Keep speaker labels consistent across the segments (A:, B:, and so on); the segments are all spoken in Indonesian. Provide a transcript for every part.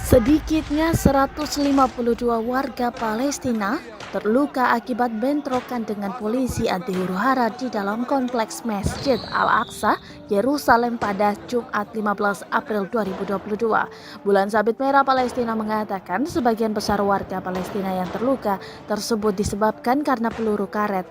A: Sedikitnya 152 warga Palestina terluka akibat bentrokan dengan polisi anti huru-hara di dalam kompleks Masjid Al-Aqsa, Yerusalem pada Jumat 15 April 2022. Bulan Sabit Merah Palestina mengatakan sebagian besar warga Palestina yang terluka tersebut disebabkan karena peluru karet,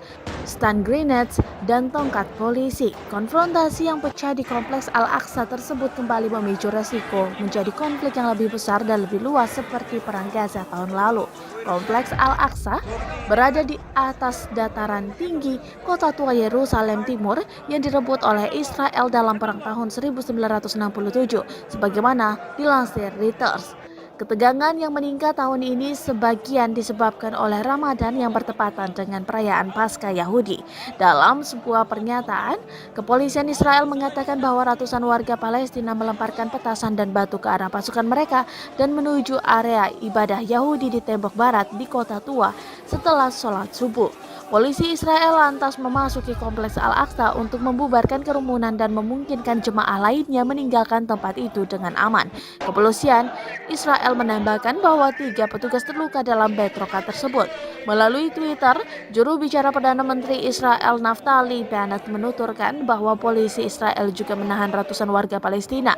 A: stun grenades, dan tongkat polisi. Konfrontasi yang pecah di kompleks Al-Aqsa tersebut kembali memicu resiko menjadi konflik yang lebih besar dan lebih luas seperti Perang Gaza tahun lalu. Kompleks Al-Aqsa berada di atas dataran tinggi kota tua Yerusalem Timur yang direbut oleh Israel dalam perang tahun 1967, sebagaimana dilansir Reuters. Ketegangan yang meningkat tahun ini sebagian disebabkan oleh Ramadan yang bertepatan dengan perayaan Paskah Yahudi. Dalam sebuah pernyataan, kepolisian Israel mengatakan bahwa ratusan warga Palestina melemparkan petasan dan batu ke arah pasukan mereka dan menuju area ibadah Yahudi di tembok barat di kota tua setelah sholat subuh. Polisi Israel lantas memasuki kompleks Al-Aqsa untuk membubarkan kerumunan dan memungkinkan jemaah lainnya meninggalkan tempat itu dengan aman. Kepolisian Israel menambahkan bahwa 3 petugas terluka dalam bentrokan tersebut. Melalui Twitter, juru bicara Perdana Menteri Israel Naftali Bennett menuturkan bahwa polisi Israel juga menahan ratusan warga Palestina.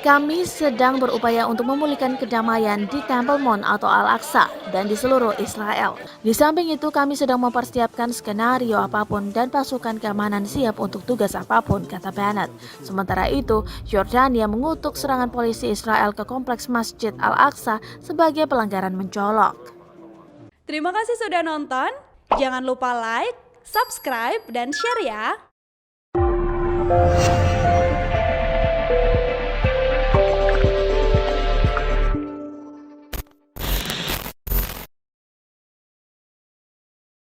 A: Kami sedang berupaya untuk memulihkan kedamaian di Temple Mount atau Al-Aqsa dan di seluruh Israel. Di samping itu, kami sedang mempersiapkan skenario apapun dan pasukan keamanan siap untuk tugas apapun, kata Bennett. Sementara itu, Yordania mengutuk serangan polisi Israel ke kompleks Masjid Al-Aqsa sebagai pelanggaran mencolok.
B: Terima kasih sudah nonton. Jangan lupa like, subscribe, dan share ya.